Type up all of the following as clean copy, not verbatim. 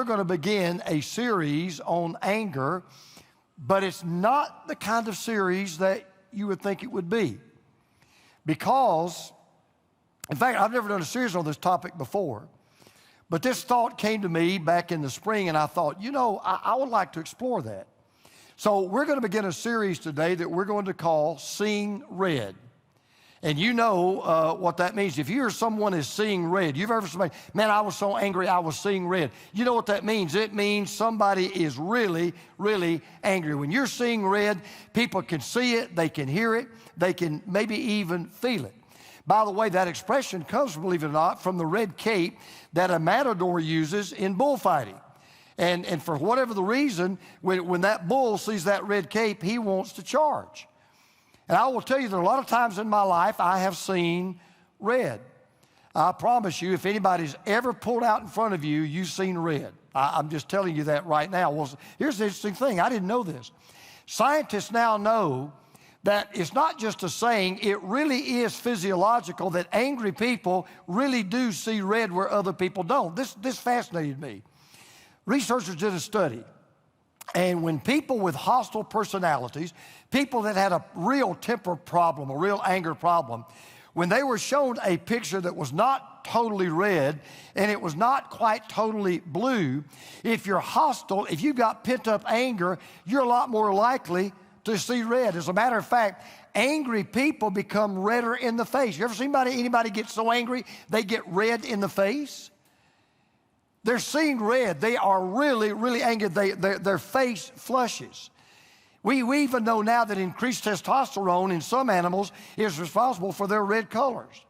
we're going to begin a series on anger, but it's not the kind of series that you would think it would be. Because, in fact, I've never done a series on this topic before, but this thought came to me back in the spring, and I thought, I would like to explore that. So we're going to begin a series today that we're going to call Seeing Red. And you know what that means. If you hear someone is seeing red, you've ever somebody, man, I was so angry, I was seeing red. You know what that means? It means somebody is really, really angry. When you're seeing red, people can see it, they can hear it, they can maybe even feel it. By the way, that expression comes, believe it or not, from the red cape that a matador uses in bullfighting. And for whatever the reason, when that bull sees that red cape, he wants to charge. And I will tell you that a lot of times in my life, I have seen red. I promise you, if anybody's ever pulled out in front of you, you've seen red. I'm just telling you that right now. Well, here's the interesting thing. I didn't know this. Scientists now know that it's not just a saying, it really is physiological that angry people really do see red where other people don't. This fascinated me. Researchers did a study. And when people with hostile personalities, people that had a real temper problem, a real anger problem, when they were shown a picture that was not totally red and it was not quite totally blue, if you're hostile, if you've got pent-up anger, you're a lot more likely to see red. As a matter of fact, angry people become redder in the face. You ever seen anybody get so angry they get red in the face? They're seeing red. They are really, really angry. Their face flushes. We even know now that increased testosterone in some animals is responsible for their red colors.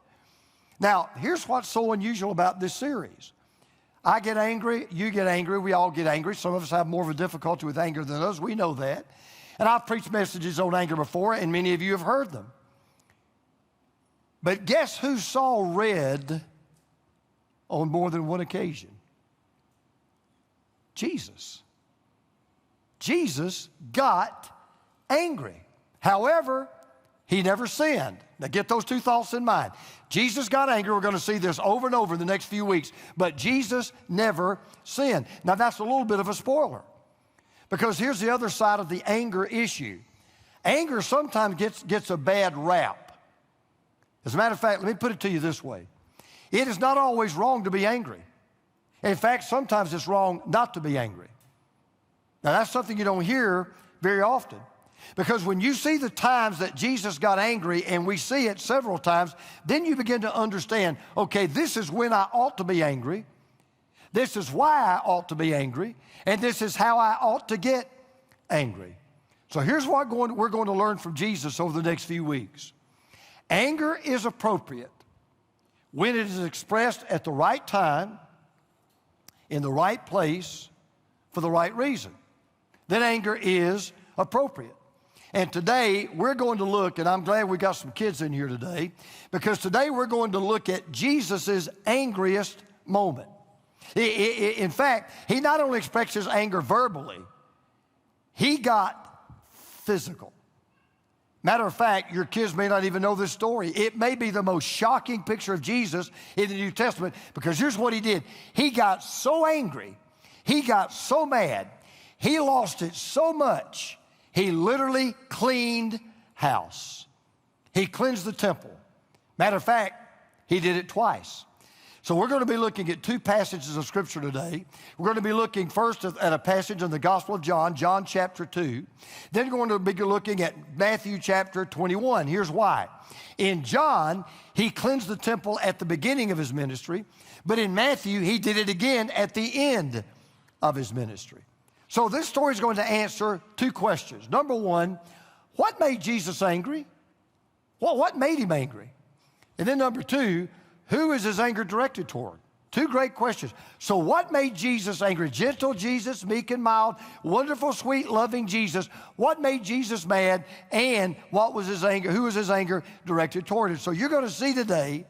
Now, here's what's so unusual about this series. I get angry, you get angry, we all get angry. Some of us have more of a difficulty with anger than others. We know that. And I've preached messages on anger before, and many of you have heard them. But guess who saw red on more than one occasion? Jesus. Jesus got angry. However, he never sinned. Now get those two thoughts in mind. Jesus got angry. We're going to see this over and over in the next few weeks. But Jesus never sinned. Now that's a little bit of a spoiler. Because here's the other side of the anger issue. Anger sometimes gets a bad rap. As a matter of fact, let me put it to you this way. It is not always wrong to be angry. In fact, sometimes it's wrong not to be angry. Now, that's something you don't hear very often. Because when you see the times that Jesus got angry, and we see it several times, then you begin to understand, okay, this is when I ought to be angry. This is why I ought to be angry. And this is how I ought to get angry. So here's what we're going to learn from Jesus over the next few weeks. Anger is appropriate when it is expressed at the right time, in the right place, for the right reason. Then anger is appropriate. And today we're going to look, and I'm glad we got some kids in here today, because today we're going to look at Jesus's angriest moment. In fact, he not only expressed his anger verbally, he got physical. Matter of fact, your kids may not even know this story. It may be the most shocking picture of Jesus in the New Testament, because here's what he did. He got so angry, he got so mad, he lost it so much, he literally cleaned house. He cleansed the temple. Matter of fact, he did it twice. So we're going to be looking at two passages of Scripture today. We're going to be looking first at a passage in the Gospel of John, John chapter 2. Then we're going to be looking at Matthew chapter 21. Here's why. In John, he cleansed the temple at the beginning of his ministry, but in Matthew, he did it again at the end of his ministry. So this story is going to answer two questions. Number one, what made Jesus angry? Well, what made him angry? And then number two, who is his anger directed toward? Two great questions. So what made Jesus angry? Gentle Jesus, meek and mild, wonderful, sweet, loving Jesus. What made Jesus mad? And what was his anger? Who was his anger directed toward? So you're going to see today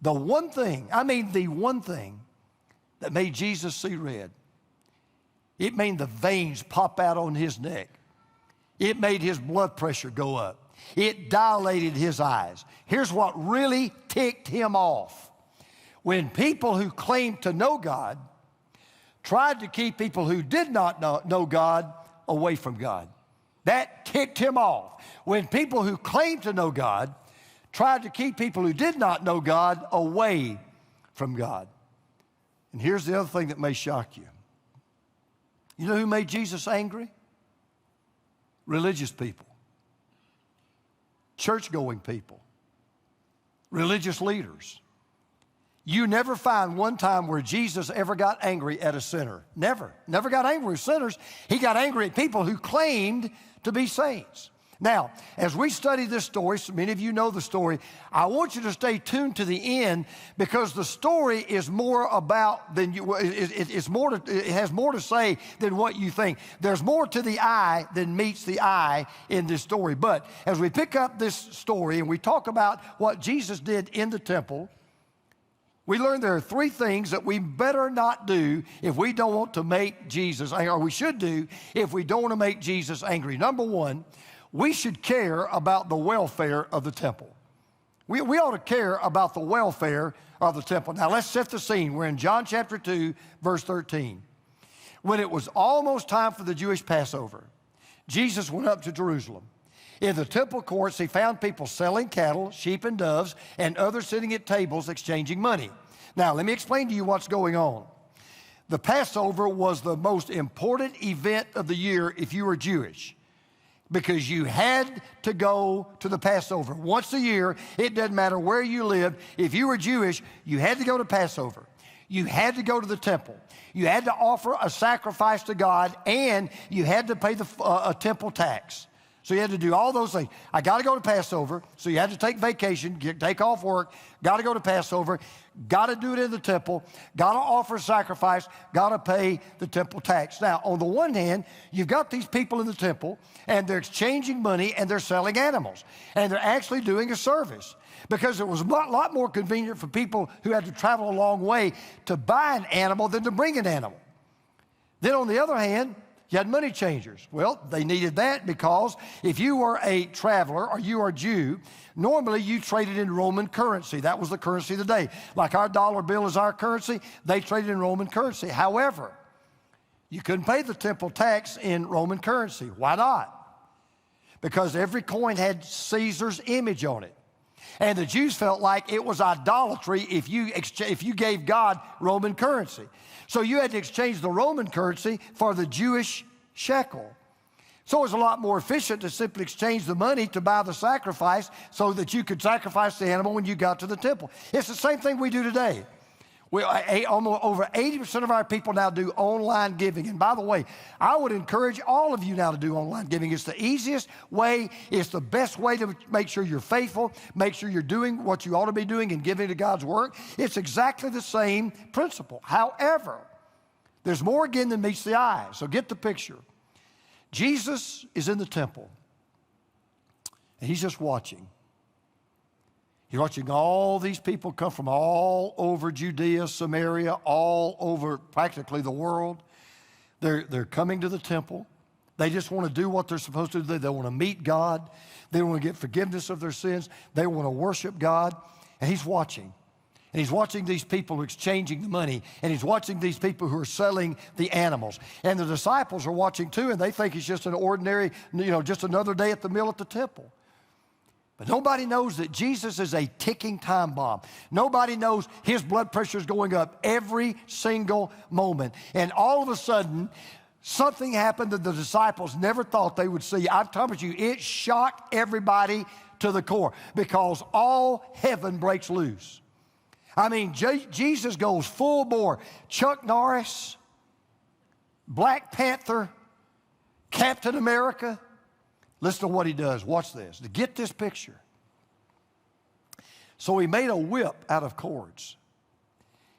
the one thing that made Jesus see red. It made the veins pop out on his neck. It made his blood pressure go up. It dilated his eyes. Here's what really ticked him off. When people who claim to know God tried to keep people who did not know God away from God. That ticked him off. When people who claimed to know God tried to keep people who did not know God away from God. And here's the other thing that may shock you. You know who made Jesus angry? Religious people, church-going people, religious leaders. You never find one time where Jesus ever got angry at a sinner. Never. Never got angry with sinners. He got angry at people who claimed to be saints. Now, as we study this story, so many of you know the story, I want you to stay tuned to the end because the story is more about than you, it has more to say than what you think. There's more to the eye than meets the eye in this story. But as we pick up this story and we talk about what Jesus did in the temple, we learn there are three things that we better not do if we don't want to make Jesus angry, or we should do if we don't want to make Jesus angry. Number one, we should care about the welfare of the temple. We ought to care about the welfare of the temple. Now let's set the scene. We're in John chapter 2, verse 13. When it was almost time for the Jewish Passover, Jesus went up to Jerusalem. In the temple courts, he found people selling cattle, sheep and doves, and others sitting at tables exchanging money. Now, let me explain to you what's going on. The Passover was the most important event of the year if you were Jewish, because you had to go to the Passover. Once a year, it doesn't matter where you lived. If you were Jewish, you had to go to Passover. You had to go to the temple. You had to offer a sacrifice to God, and you had to pay a temple tax. So you had to do all those things. I got to go to Passover, so you had to take vacation, take off work, got to go to Passover, got to do it in the temple, got to offer a sacrifice, got to pay the temple tax. Now, on the one hand, you've got these people in the temple, and they're exchanging money, and they're selling animals, and they're actually doing a service, because it was a lot more convenient for people who had to travel a long way to buy an animal than to bring an animal. Then on the other hand, you had money changers. Well, they needed that because if you were a traveler or you are a Jew, normally you traded in Roman currency. That was the currency of the day. Like our dollar bill is our currency, they traded in Roman currency. However, you couldn't pay the temple tax in Roman currency. Why not? Because every coin had Caesar's image on it. And the Jews felt like it was idolatry if you gave God Roman currency. So you had to exchange the Roman currency for the Jewish shekel. So it was a lot more efficient to simply exchange the money to buy the sacrifice so that you could sacrifice the animal when you got to the temple. It's the same thing we do today. Almost over 80% of our people now do online giving. And by the way, I would encourage all of you now to do online giving. It's the easiest way. It's the best way to make sure you're faithful, make sure you're doing what you ought to be doing and giving to God's work. It's exactly the same principle. However, there's more again than meets the eye. So get the picture. Jesus is in the temple, and he's just watching. You're watching all these people come from all over Judea, Samaria, all over practically the world. They're coming to the temple. They just want to do what they're supposed to do. They want to meet God. They want to get forgiveness of their sins. They want to worship God. And he's watching. And he's watching these people exchanging the money. And he's watching these people who are selling the animals. And the disciples are watching too, and they think it's just an ordinary, just another day at the meal at the temple. But nobody knows that Jesus is a ticking time bomb. Nobody knows his blood pressure is going up every single moment. And all of a sudden, something happened that the disciples never thought they would see. I promise you, it shocked everybody to the core because all heaven breaks loose. I mean, Jesus goes full bore. Chuck Norris, Black Panther, Captain America. Listen to what he does. Watch this. To get this picture. So he made a whip out of cords.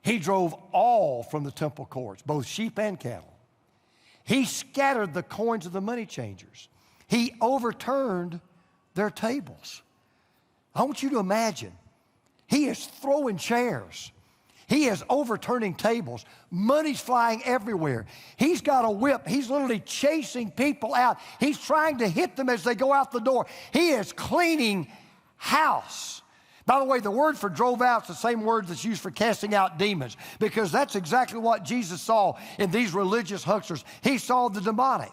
He drove all from the temple courts, both sheep and cattle. He scattered the coins of the money changers. He overturned their tables. I want you to imagine. He is throwing chairs. He is overturning tables. Money's flying everywhere. He's got a whip. He's literally chasing people out. He's trying to hit them as they go out the door. He is cleaning house By the way, the word for drove out is the same word that's used for casting out demons, because that's exactly what Jesus saw in these religious hucksters. He saw the demonic.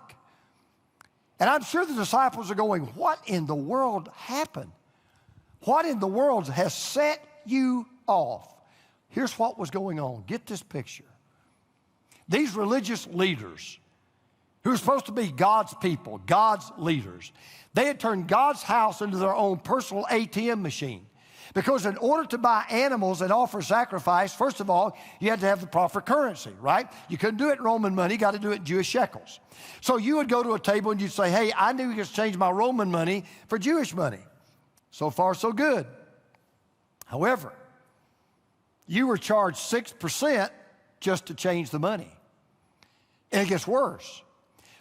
And I'm sure the disciples are going, what in the world happened? What in the world has set you off? Here's what was going on. Get this picture. These religious leaders, who are supposed to be God's people, God's leaders, they had turned God's house into their own personal ATM machine. Because in order to buy animals and offer sacrifice, first of all, you had to have the proper currency, right? You couldn't do it in Roman money, you got to do it in Jewish shekels. So you would go to a table and you'd say, hey, I need to exchange my Roman money for Jewish money. So far, so good. However, you were charged 6% just to change the money. And it gets worse.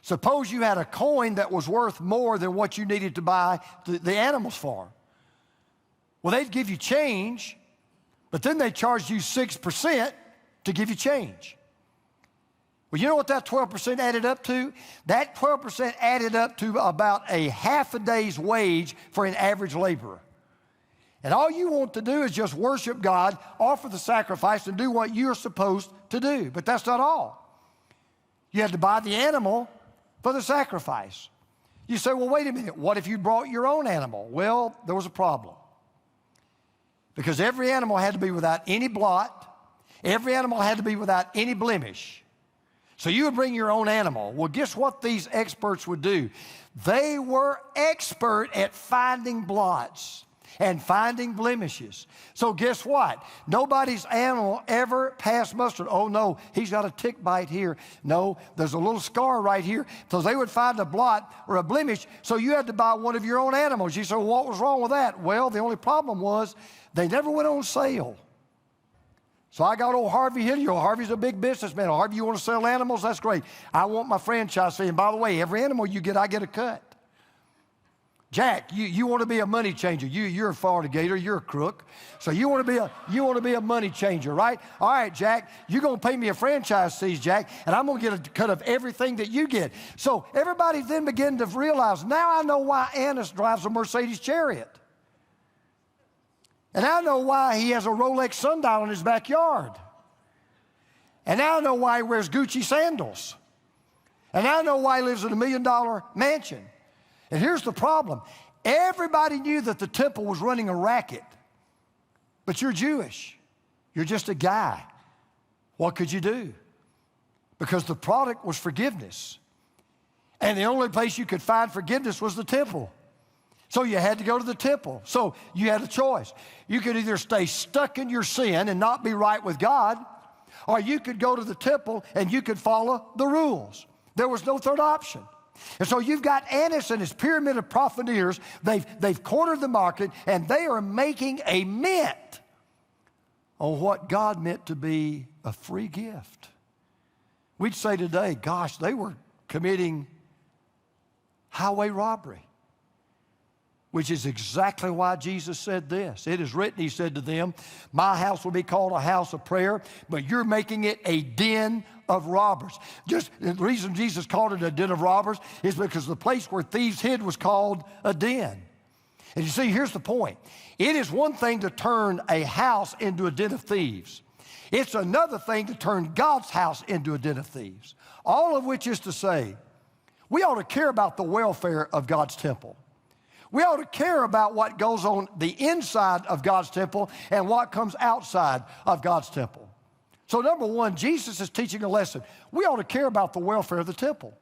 Suppose you had a coin that was worth more than what you needed to buy the animals for. Well, they'd give you change, but then they charged you 6% to give you change. Well, you know what that 12% added up to? That 12% added up to about a half a day's wage for an average laborer. And all you want to do is just worship God, offer the sacrifice, and do what you're supposed to do. But that's not all. You had to buy the animal for the sacrifice. You say, well, wait a minute. What if you brought your own animal? Well, there was a problem. Because every animal had to be without any blot. Every animal had to be without any blemish. So you would bring your own animal. Well, guess what these experts would do? They were expert at finding blots and finding blemishes. So guess what? Nobody's animal ever passed muster. Oh, no, he's got a tick bite here. No, there's a little scar right here. So they would find a blot or a blemish, so you had to buy one of your own animals. You say, well, what was wrong with that? Well, the only problem was they never went on sale. So I got old Harvey Hilliard. Harvey's a big businessman. Harvey, you want to sell animals? That's great. I want my franchise fee. And by the way, every animal you get, I get a cut. Jack, you want to be a money changer. You're a Florida Gator. You're a crook. So you want to be a money changer, right? All right, Jack, you're going to pay me a franchise fee, Jack, and I'm going to get a cut of everything that you get. So everybody then began to realize, now I know why Annas drives a Mercedes chariot. And I know why he has a Rolex sundial in his backyard. And I know why he wears Gucci sandals. And I know why he lives in $1 million mansion. And here's the problem. Everybody knew that the temple was running a racket. But you're Jewish. You're just a guy. What could you do? Because the product was forgiveness. And the only place you could find forgiveness was the temple. So you had to go to the temple. So you had a choice. You could either stay stuck in your sin and not be right with God, or you could go to the temple and you could follow the rules. There was no third option. And so you've got Annas and his pyramid of profiteers. They've cornered the market, and they are making a mint on what God meant to be a free gift. We'd say today, gosh, they were committing highway robbery, which is exactly why Jesus said this. It is written, he said to them, my house will be called a house of prayer, but you're making it a den of robbers. Just the reason Jesus called it a den of robbers is because the place where thieves hid was called a den. And you see, here's the point. It is one thing to turn a house into a den of thieves. It's another thing to turn God's house into a den of thieves. All of which is to say, we ought to care about the welfare of God's temple. We ought to care about what goes on the inside of God's temple and what comes outside of God's temple. So number one, Jesus is teaching a lesson. We ought to care about the welfare of the temple.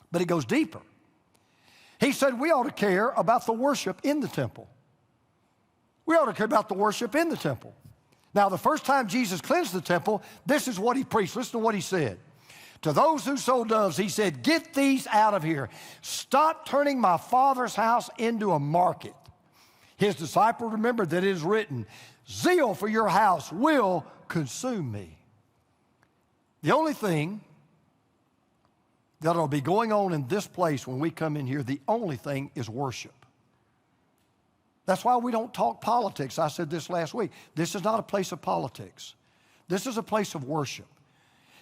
But it goes deeper. He said we ought to care about the worship in the temple. We ought to care about the worship in the temple. Now, the first time Jesus cleansed the temple, this is what he preached. Listen to what he said. To those who sold doves, he said, get these out of here. Stop turning my Father's house into a market. His disciples remembered that it is written, zeal for your house will consume me. The only thing that will be going on in this place when we come in here, the only thing is worship. That's why we don't talk politics. I said this last week. This is not a place of politics. This is a place of worship.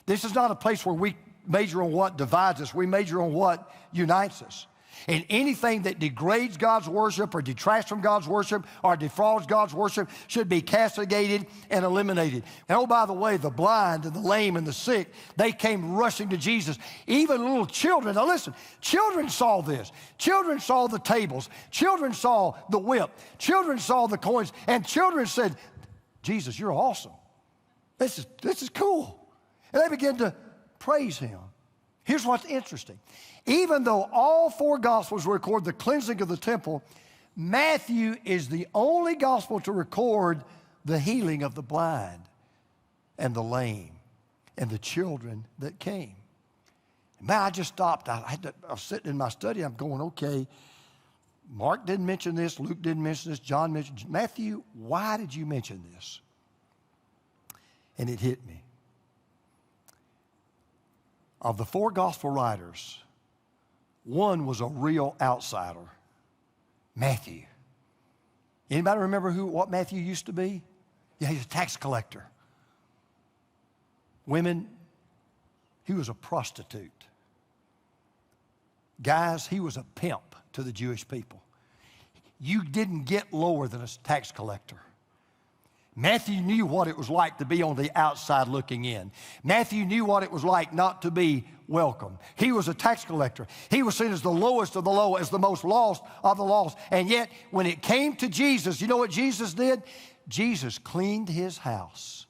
This is not a place where we major on what divides us. We major on what unites us. And anything that degrades God's worship or detracts from God's worship or defrauds God's worship should be castigated and eliminated. And oh, by the way, the blind and the lame and the sick, they came rushing to Jesus. Even little children. Now listen, children saw this. Children saw the tables. Children saw the whip. Children saw the coins. And children said, Jesus, you're awesome. This is cool. And they began to praise him. Here's what's interesting. Even though all four Gospels record the cleansing of the temple, Matthew is the only Gospel to record the healing of the blind and the lame and the children that came. Man, I just stopped. I was sitting in my study. I'm going, okay, Mark didn't mention this. Luke didn't mention this. John mentioned this. Matthew, why did you mention this? And it hit me. Of the four gospel writers, one was a real outsider, Matthew. Anybody remember what Matthew used to be? Yeah, he's a tax collector. Women, he was a prostitute. Guys, he was a pimp to the Jewish people. You didn't get lower than a tax collector. Matthew knew what it was like to be on the outside looking in. Matthew knew what it was like not to be welcome. He was a tax collector. He was seen as the lowest of the low, as the most lost of the lost. And yet, when it came to Jesus, you know what Jesus did? Jesus cleaned his house.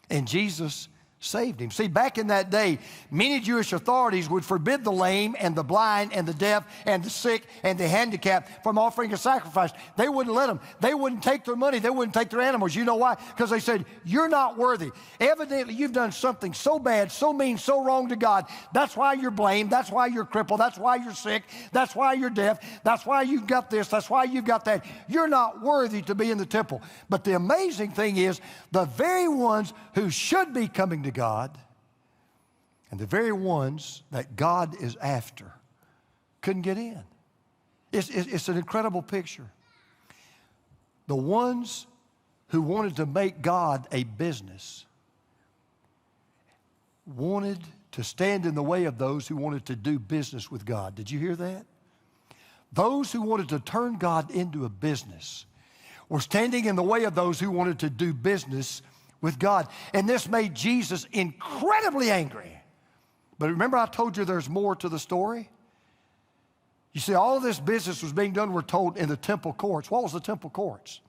And Jesus saved him. See, back in that day, many Jewish authorities would forbid the lame and the blind and the deaf and the sick and the handicapped from offering a sacrifice. They wouldn't let them. They wouldn't take their money. They wouldn't take their animals. You know why? Because they said, you're not worthy. Evidently, you've done something so bad, so mean, so wrong to God. That's why you're blamed. That's why you're crippled. That's why you're sick. That's why you're deaf. That's why you've got this. That's why you've got that. You're not worthy to be in the temple. But the amazing thing is, the very ones who should be coming to God and the very ones that God is after couldn't get in. It's an incredible picture. The ones who wanted to make God a business wanted to stand in the way of those who wanted to do business with God. Did you hear that? Those who wanted to turn God into a business were standing in the way of those who wanted to do business with God. And this made Jesus incredibly angry. But remember I told you there's more to the story? You see, all of this business was being done, we're told, in the temple courts. What was the temple courts?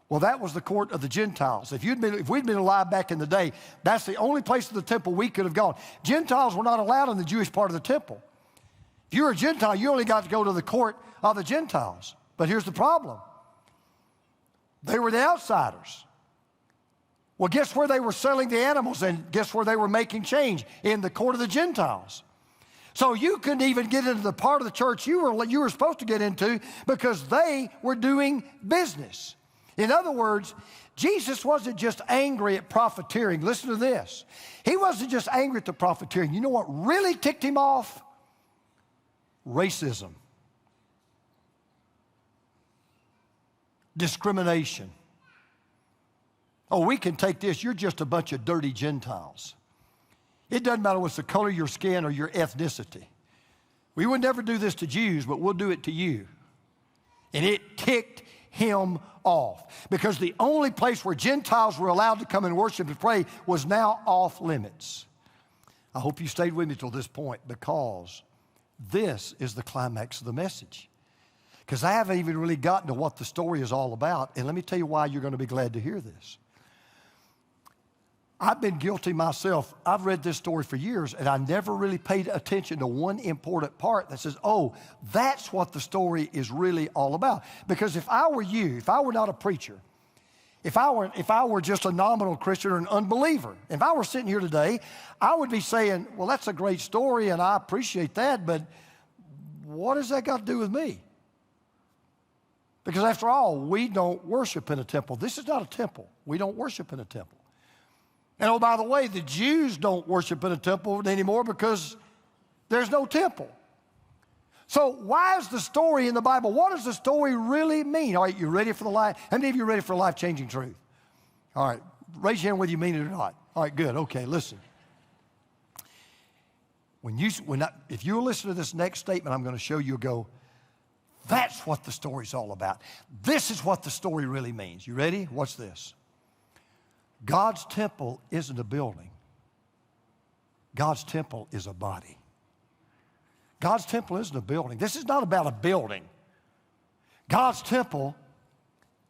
Well, that was the court of the Gentiles. If we'd been alive back in the day, that's the only place in the temple we could have gone. Gentiles were not allowed in the Jewish part of the temple. If you were a Gentile, you only got to go to the court of the Gentiles. But here's the problem. They were the outsiders. Well, guess where they were selling the animals, and guess where they were making change? In the court of the Gentiles. So you couldn't even get into the part of the church you were supposed to get into because they were doing business. In other words, Jesus wasn't just angry at profiteering. Listen to this. He wasn't just angry at the profiteering. You know what really ticked him off? Racism. Discrimination. Oh, we can take this. You're just a bunch of dirty Gentiles. It doesn't matter what's the color of your skin or your ethnicity. We would never do this to Jews, but we'll do it to you. And it ticked him off because the only place where Gentiles were allowed to come and worship and pray was now off limits. I hope you stayed with me till this point because this is the climax of the message. Because I haven't even really gotten to what the story is all about. And let me tell you why you're going to be glad to hear this. I've been guilty myself. I've read this story for years, and I never really paid attention to one important part that says, oh, that's what the story is really all about. Because if I were you, if I were not a preacher, if I were just a nominal Christian or an unbeliever, if I were sitting here today, I would be saying, well, that's a great story, and I appreciate that, but what has that got to do with me? Because after all, we don't worship in a temple. This is not a temple. We don't worship in a temple. And oh, by the way, the Jews don't worship in a temple anymore because there's no temple. So why is the story in the Bible? What does the story really mean? All right, you ready for the life? How many of you are ready for life-changing truth? All right, raise your hand whether you mean it or not. All right, good. Okay, listen. If you listen to this next statement I'm going to show you, go, that's what the story's all about. This is what the story really means. You ready? Watch this. God's temple isn't a building. God's temple is a body. God's temple isn't a building. This is not about a building. God's temple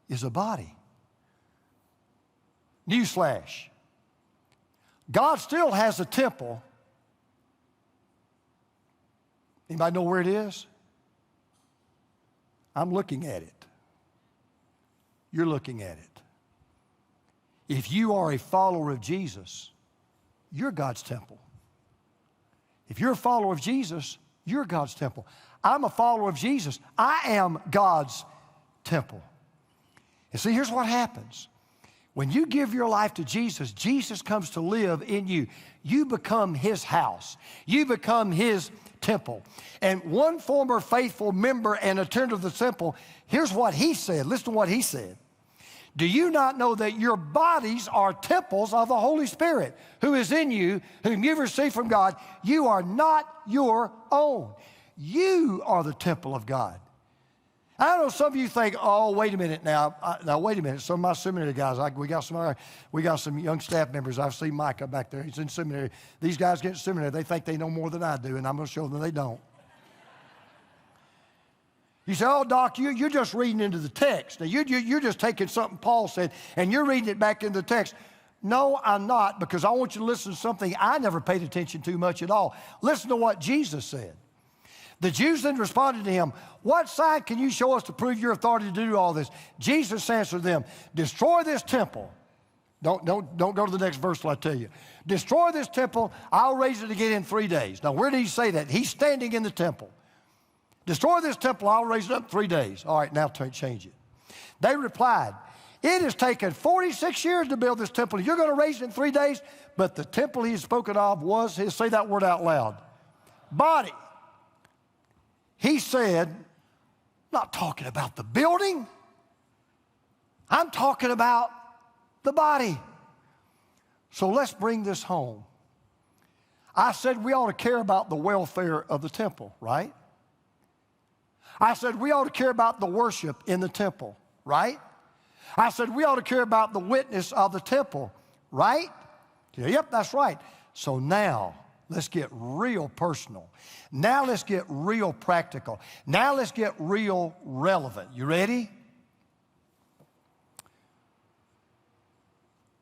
is a body. Newsflash. God still has a temple. Anybody know where it is? I'm looking at it. You're looking at it. If you are a follower of Jesus, you're God's temple. If you're a follower of Jesus, you're God's temple. I'm a follower of Jesus. I am God's temple. And see, here's what happens. When you give your life to Jesus, Jesus comes to live in you. You become His house. You become His temple. And one former faithful member and attendant of the temple, here's what he said. Listen to what he said. Do you not know that your bodies are temples of the Holy Spirit, who is in you, whom you've received from God? You are not your own. You are the temple of God. I know some of you think, oh, wait a minute now. Wait a minute. Some of my seminary guys, we got some young staff members. I've seen Micah back there. He's in seminary. These guys get to seminary. They think they know more than I do, and I'm going to show them they don't. You say, oh, Doc, you're just reading into the text. Now, you're just taking something Paul said, and you're reading it back into the text. No, I'm not, because I want you to listen to something I never paid attention to much at all. Listen to what Jesus said. The Jews then responded to him, what sign can you show us to prove your authority to do all this? Jesus answered them, destroy this temple. Don't go to the next verse till I tell you. Destroy this temple, I'll raise it again in 3 days. Now, where did he say that? He's standing in the temple. Destroy this temple, I'll raise it up in 3 days. All right, now change it. They replied, it has taken 46 years to build this temple. You're going to raise it in 3 days? But the temple he had spoken of was his, say that word out loud, body. He said, I'm not talking about the building. I'm talking about the body. So let's bring this home. I said we ought to care about the welfare of the temple, right? I said we ought to care about the worship in the temple, right? I said we ought to care about the witness of the temple, right? Yep, that's right. So now, let's get real personal. Now let's get real practical. Now let's get real relevant. You ready?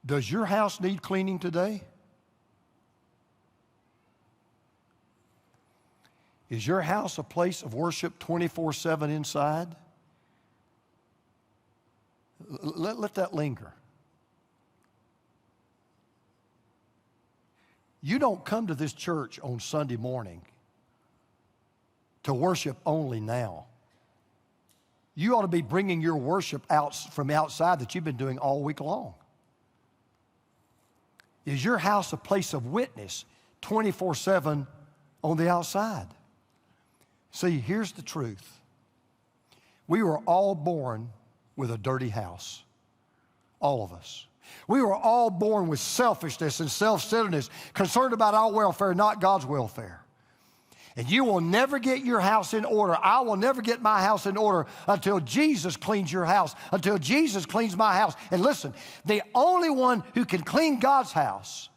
Does your house need cleaning today? Is your house a place of worship 24/7 inside? Let that linger. You don't come to this church on Sunday morning to worship only now. You ought to be bringing your worship out from outside that you've been doing all week long. Is your house a place of witness 24/7 on the outside? See, here's the truth. We were all born with a dirty house. All of us. We were all born with selfishness and self-centeredness, concerned about our welfare, not God's welfare. And you will never get your house in order. I will never get my house in order until Jesus cleans your house, until Jesus cleans my house. And listen, the only one who can clean God's house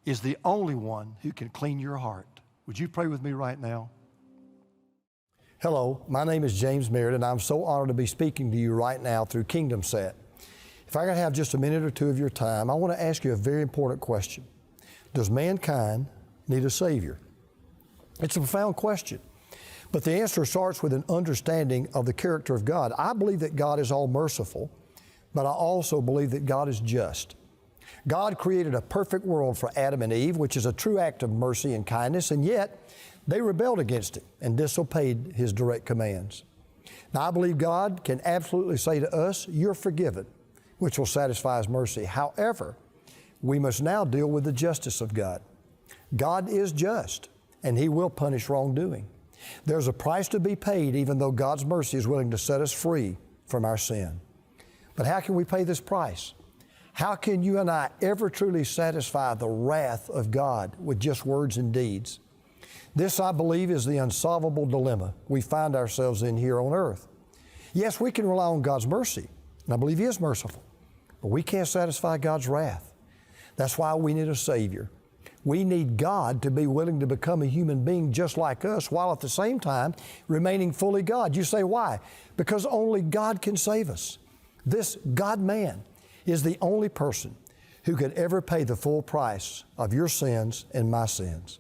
is the only one who can clean your heart. Would you pray with me right now? Hello, my name is James Meirit, and I'm so honored to be speaking to you right now through KingdomSat. If I could have just a minute or two of your time, I want to ask you a very important question. Does mankind need a Savior? It's a profound question, but the answer starts with an understanding of the character of God. I believe that God is all merciful, but I also believe that God is just. God created a perfect world for Adam and Eve, which is a true act of mercy and kindness, and yet they rebelled against it and disobeyed His direct commands. Now, I believe God can absolutely say to us, you're forgiven, which will satisfy His mercy. However, we must now deal with the justice of God. God is just, and He will punish wrongdoing. There's a price to be paid, even though God's mercy is willing to set us free from our sin. But how can we pay this price? How can you and I ever truly satisfy the wrath of God with just words and deeds? This, I believe, is the unsolvable dilemma we find ourselves in here on earth. Yes, we can rely on God's mercy, and I believe He is merciful, but we can't satisfy God's wrath. That's why we need a Savior. We need God to be willing to become a human being just like us, while at the same time remaining fully God. You say, why? Because only God can save us. This God-man is the only person who could ever pay the full price of your sins and my sins.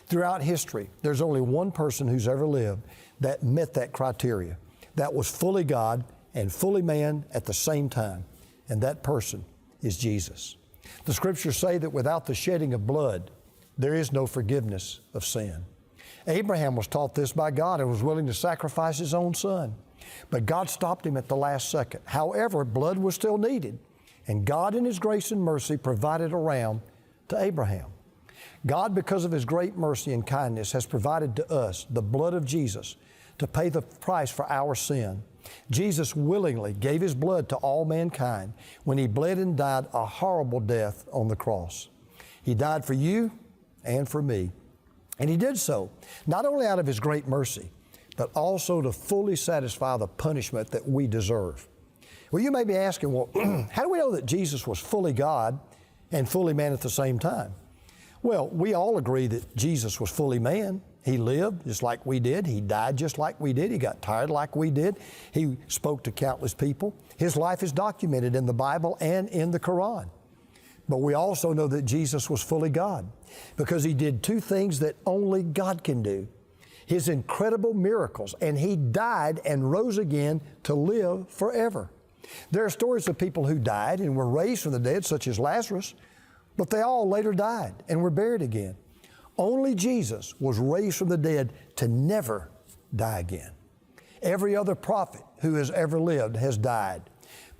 Throughout history, there's only one person who's ever lived that met that criteria, that was fully God and fully man at the same time, and that person is Jesus. The Scriptures say that without the shedding of blood, there is no forgiveness of sin. Abraham was taught this by God and was willing to sacrifice his own son, but God stopped him at the last second. However, blood was still needed, and God in His grace and mercy provided a ram to Abraham. God, because of His great mercy and kindness, has provided to us the blood of Jesus to pay the price for our sin. Jesus willingly gave His blood to all mankind when He bled and died a horrible death on the cross. He died for you and for me. And He did so not only out of His great mercy, but also to fully satisfy the punishment that we deserve. Well, you may be asking, well, how do we know that Jesus was fully God and fully man at the same time? Well, we all agree that Jesus was fully man. He lived just like we did. He died just like we did. He got tired like we did. He spoke to countless people. His life is documented in the Bible and in the Quran. But we also know that Jesus was fully God because He did two things that only God can do. His incredible miracles, and He died and rose again to live forever. There are stories of people who died and were raised from the dead, such as Lazarus, but they all later died and were buried again. Only Jesus was raised from the dead to never die again. Every other prophet who has ever lived has died.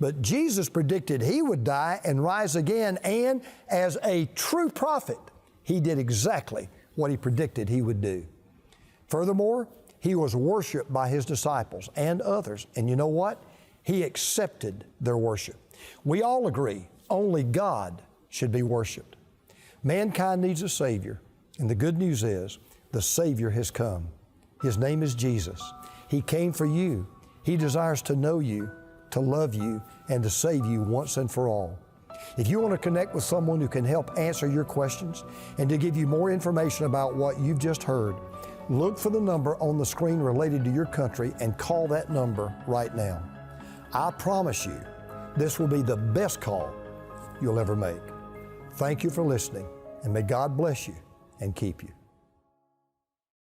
But Jesus predicted He would die and rise again, and as a true prophet, He did exactly what He predicted He would do. Furthermore, He was worshiped by His disciples and others, and you know what? He accepted their worship. We all agree only God should be worshiped. Mankind needs a Savior, and the good news is the Savior has come. His name is Jesus. He came for you. He desires to know you, to love you, and to save you once and for all. If you want to connect with someone who can help answer your questions and to give you more information about what you've just heard, look for the number on the screen related to your country and call that number right now. I promise you, this will be the best call you'll ever make. Thank you for listening, and may God bless you and keep you.